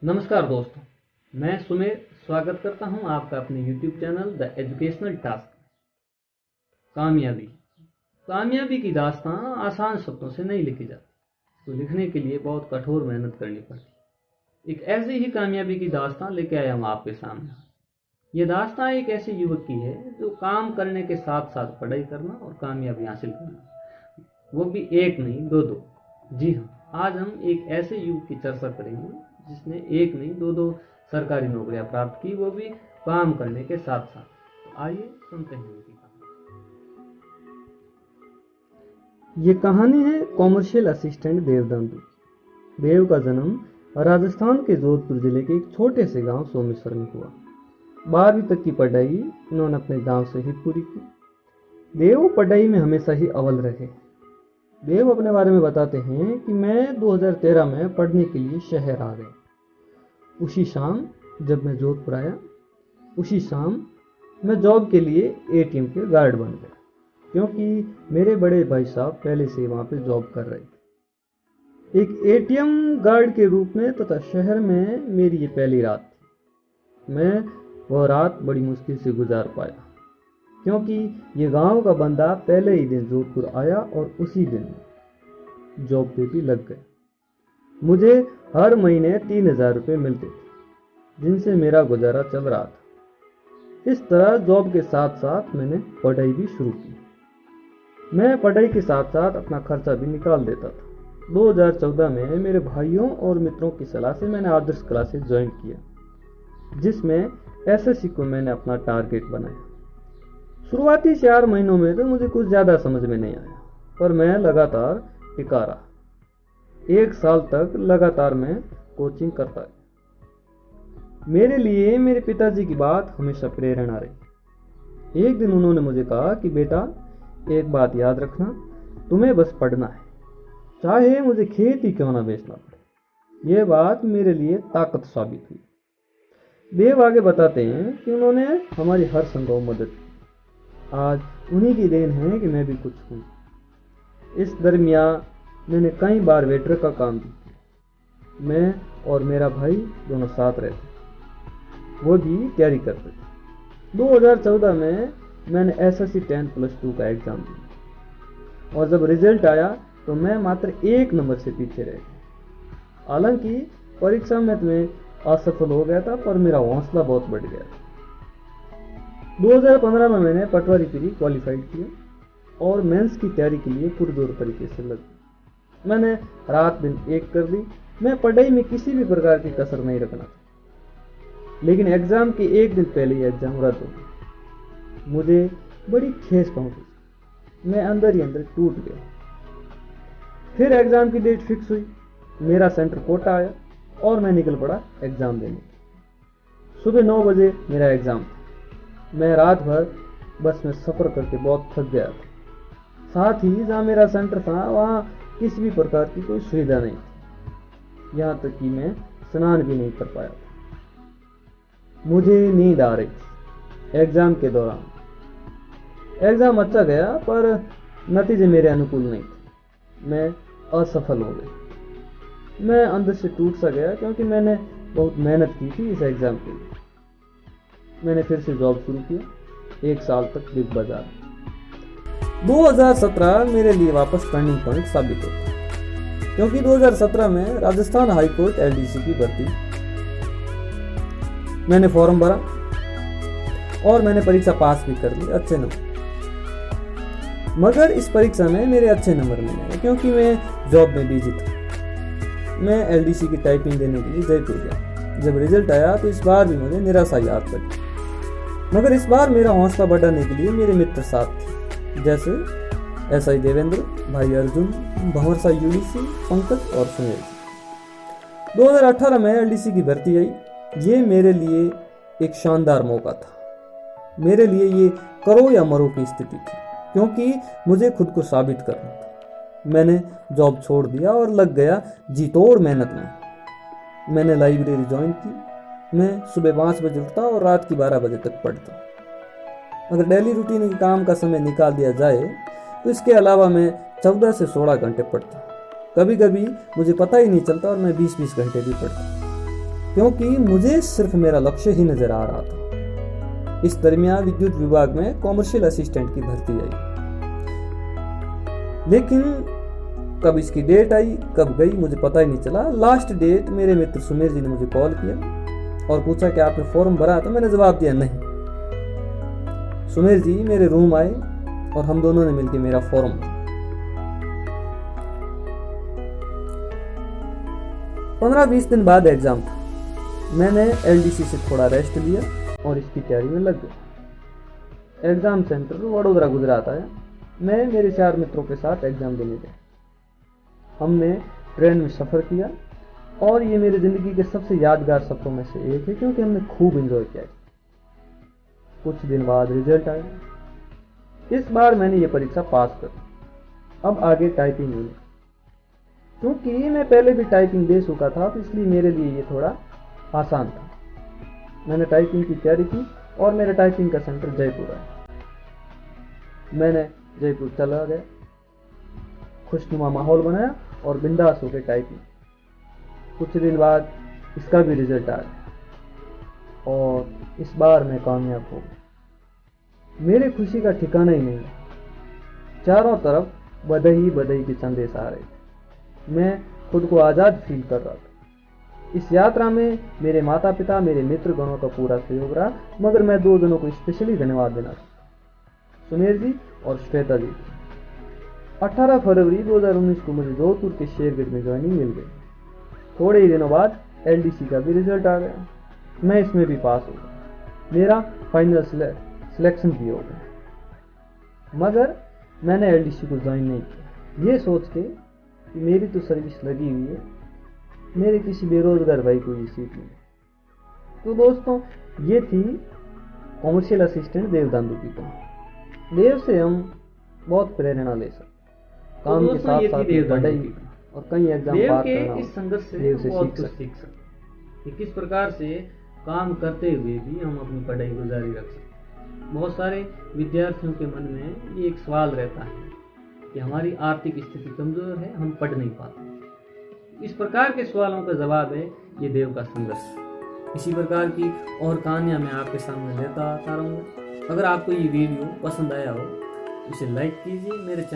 नमस्कार दोस्तों, मैं सुमेर स्वागत करता हूं आपका अपने YouTube channel the educational task. कामयाबी कामयाबी की दास्तां आसान शब्दों से नहीं लिखी जाती, तो लिखने के लिए बहुत कठोर मेहनत करनी पड़ती। एक ऐसी ही कामयाबी की दास्तां लेके आया हूं आपके सामने। ये दास्तां एक ऐसे युवक की है जो काम करने के साथ साथ पढ़ाई करना और कामयाबी हासिल करना, वो भी एक नहीं दो। जी हाँ, आज हम एक ऐसे युवक की चर्चा करेंगे जिसने एक नहीं दो सरकारी नौकरियां प्राप्त की, वो भी काम करने के साथ साथ। तो आइए सुनते हैं उनकी कहानी। ये कहानी है कॉमर्शियल असिस्टेंट देवदंडू। देव का जन्म राजस्थान के जोधपुर जिले के एक छोटे से गांव सोमेश्वर में हुआ। 12वीं तक की पढ़ाई इन्होंने अपने गांव से ही पूरी की। देव पढ़ाई में हमेशा ही अव्वल रहे। देव अपने बारे में बताते हैं कि मैं 2013 में पढ़ने के लिए शहर आ गया। उसी शाम जब मैं जोधपुर आया, उसी शाम मैं जॉब के लिए एटीएम के गार्ड बन गया, क्योंकि मेरे बड़े भाई साहब पहले से वहाँ पे जॉब कर रहे थे। एक एटीएम गार्ड के रूप में तथा शहर में मेरी ये पहली रात थी। मैं वह रात बड़ी मुश्किल से गुजार पाया, क्योंकि ये गांव का बंदा पहले ही दिन जोधपुर आया और उसी दिन जॉब पे भी लग गया। मुझे हर महीने 3,000 रुपये मिलते थे, जिनसे मेरा गुजारा चल रहा था। इस तरह जॉब के साथ साथ मैंने पढ़ाई भी शुरू की। मैं पढ़ाई के साथ साथ अपना खर्चा भी निकाल देता था। 2014 में मेरे भाइयों और मित्रों की सलाह से मैंने आदर्श क्लासेस ज्वाइन किया, जिसमें एसएससी को मैंने अपना टारगेट बनाया। शुरुआती 4 महीनों में तो मुझे कुछ ज़्यादा समझ में नहीं आया, पर मैं लगातार टिका रहा। 1 साल तक लगातार मैं कोचिंग करता रहा। मेरे लिए मेरे पिताजी की बात हमेशा प्रेरणा रही। एक दिन उन्होंने मुझे कहा कि बेटा, एक बात याद रखना, तुम्हें बस पढ़ना है, चाहे मुझे खेत ही क्यों ना बेचना पड़े। यह बात मेरे लिए ताकत साबित हुई। देव आगे बताते हैं कि उन्होंने हमारी हर संभव मदद की। आज उन्हीं की देन है कि मैं भी कुछ हूँ। इस दरमियान मैंने कई बार वेटर का काम भी किया। मैं और मेरा भाई दोनों साथ रहते, वो भी तैयारी करते थे। 2014 में मैंने एसएससी 10+2 का एग्ज़ाम दिया, और जब रिजल्ट आया तो मैं मात्र 1 नंबर से पीछे रह गया। हालांकि परीक्षा में मैं असफल हो गया था, पर मेरा हौसला बहुत बढ़ गया था। 2015 में मैंने पटवारी प्री क्वालिफाइड किया और मेंस की तैयारी के लिए पुरजोर तरीके से लग। मैंने रात दिन एक कर दी। मैं पढ़ाई में किसी भी प्रकार की कसर नहीं रखना था, लेकिन एग्जाम के एक दिन पहले ही एग्जाम रद्द हो गया। मुझे बड़ी ठेस पहुंची। मैं अंदर ही अंदर टूट गया। फिर एग्जाम की डेट फिक्स हुई। मेरा सेंटर कोटा आया और मैं निकल पड़ा एग्जाम देने। सुबह 9 बजे मेरा एग्जाम था। मैं रात भर बस में सफ़र करके बहुत थक गया था। साथ ही जहाँ मेरा सेंटर था वहाँ किसी भी प्रकार की कोई सुविधा नहीं थी, यहाँ तक कि मैं स्नान भी नहीं कर पाया था। मुझे नींद आ रही थी एग्ज़ाम के दौरान। एग्ज़ाम अच्छा गया, पर नतीजे मेरे अनुकूल नहीं थे। मैं असफल हो गया। मैं अंदर से टूट सा गया, क्योंकि मैंने बहुत मेहनत की थी इस एग्ज़ाम के लिए। मैंने फिर से जॉब शुरू किया, 1 साल तक बिग बाजार। 2017 मेरे लिए वापस टर्निंग पॉइंट साबित होता, क्योंकि 2017 में राजस्थान हाई कोर्ट एलडीसी की भर्ती मैंने फॉर्म भरा और मैंने परीक्षा पास भी कर ली, अच्छे नंबर। मगर इस परीक्षा में मेरे अच्छे नंबर नहीं आए, क्योंकि मैं जॉब में बिजी था। मैं एलडीसी की टाइपिंग देने के लिए जयपुर गया। जब रिजल्ट आया तो इस बार भी मुझे निराशा याद पड़ी, मगर इस बार मेरा हौसला बढ़ाने के लिए मेरे मित्र साथ थे, जैसे एसआई देवेंद्र, भाई अर्जुन, भंवर साहब यूडीसी, पंकज और सुनील। 2018 में एलडीसी की भर्ती आई। ये मेरे लिए एक शानदार मौका था। मेरे लिए ये करो या मरो की स्थिति थी, क्योंकि मुझे खुद को साबित करना था। मैंने जॉब छोड़ दिया और लग गया जी तोड़ मेहनत में। मैंने लाइब्रेरी ज्वाइन की। मैं सुबह 5 बजे उठता और रात की 12 बजे तक पढ़ता। अगर डेली रूटीन के काम का समय निकाल दिया जाए तो इसके अलावा मैं 14 से 16 घंटे पढ़ता। कभी कभी मुझे पता ही नहीं चलता और मैं 20-20 घंटे भी पढ़ता। क्योंकि मुझे सिर्फ मेरा लक्ष्य ही नजर आ रहा था। इस दरमियान विद्युत विभाग में कॉमर्शियल असिस्टेंट की भर्ती आई, लेकिन कब इसकी डेट आई कब गई मुझे पता ही नहीं चला। लास्ट डेट मेरे मित्र सुमेर जी ने मुझे कॉल किया और पूछा कि आपने फॉर्म भरा? तो मैंने जवाब दिया नहीं। सुमेर जी मेरे रूम आए और हम दोनों ने मिलकर मेरा फॉर्म भरा। 15-20 दिन बाद एग्जाम था। मैंने एलडीसी से थोड़ा रेस्ट लिया और इसकी तैयारी में लग गया। एग्जाम सेंटर वडोदरा गुजरात आया। मैं मेरे 4 मित्रों के साथ एग्जाम देने गया। हमने ट्रेन में सफ़र किया और ये मेरी ज़िंदगी के सबसे यादगार सफ़रों में से एक है, क्योंकि हमने खूब एंजॉय किया। कुछ दिन बाद रिजल्ट आया। इस बार मैंने ये परीक्षा पास कर ली। अब आगे टाइपिंग हुई। क्योंकि मैं पहले भी टाइपिंग दे चुका था तो इसलिए मेरे लिए ये थोड़ा आसान था। मैंने टाइपिंग की तैयारी की और मेरा टाइपिंग का सेंटर जयपुर है। मैंने जयपुर चला गया, खुशनुमा माहौल बनाया और बिंदास होकर टाइपिंग। कुछ दिन बाद इसका भी रिजल्ट आया और इस बार मैं कामयाब हो गया। मेरी खुशी का ठिकाना ही नहीं। चारों तरफ बधाई बधाई के संदेश आ रहे थे। मैं खुद को आज़ाद फील कर रहा था। इस यात्रा में मेरे माता पिता, मेरे मित्र गणों का पूरा सहयोग रहा, मगर मैं 2 जनों को स्पेशली धन्यवाद देना चाहता, सुमेर जी और श्वेता जी। 18 फरवरी 2019 को मुझे जोधपुर के शेरगढ़ में ज्वाइनिंग मिल गई। थोड़े ही दिनों बाद एलडीसी का भी रिजल्ट आ गया। मैं इसमें भी पास हो गया। मेरा फाइनल सिलेक्शन भी हो गया, मगर मैंने एलडीसी को ज्वाइन नहीं किया, ये सोच के कि मेरी तो सर्विस लगी हुई है, मेरे किसी बेरोजगार भाई को ये सीट मिले। तो दोस्तों, ये थी कॉमर्शियल असिस्टेंट देवदांडू की कहानी। देव से हम बहुत प्रेरणा ले सकते, काम के साथ साथ पढ़ाई और कई एग्जाम पार करना। इस संघर्ष से देव से सीख सकते कि किस प्रकार से काम करते हुए भी हम अपनी पढ़ाई को जारी रख सकते। बहुत सारे विद्यार्थियों के मन में ये एक सवाल रहता है कि हमारी आर्थिक स्थिति कमजोर है, हम पढ़ नहीं पाते। इस प्रकार के सवालों का जवाब है ये देव का संघर्ष। इसी प्रकार की और कहानियां मैं आपके सामने लेता आता रहूँगा। अगर आपको ये वीडियो पसंद आया हो इसे लाइक कीजिए, मेरे चैनल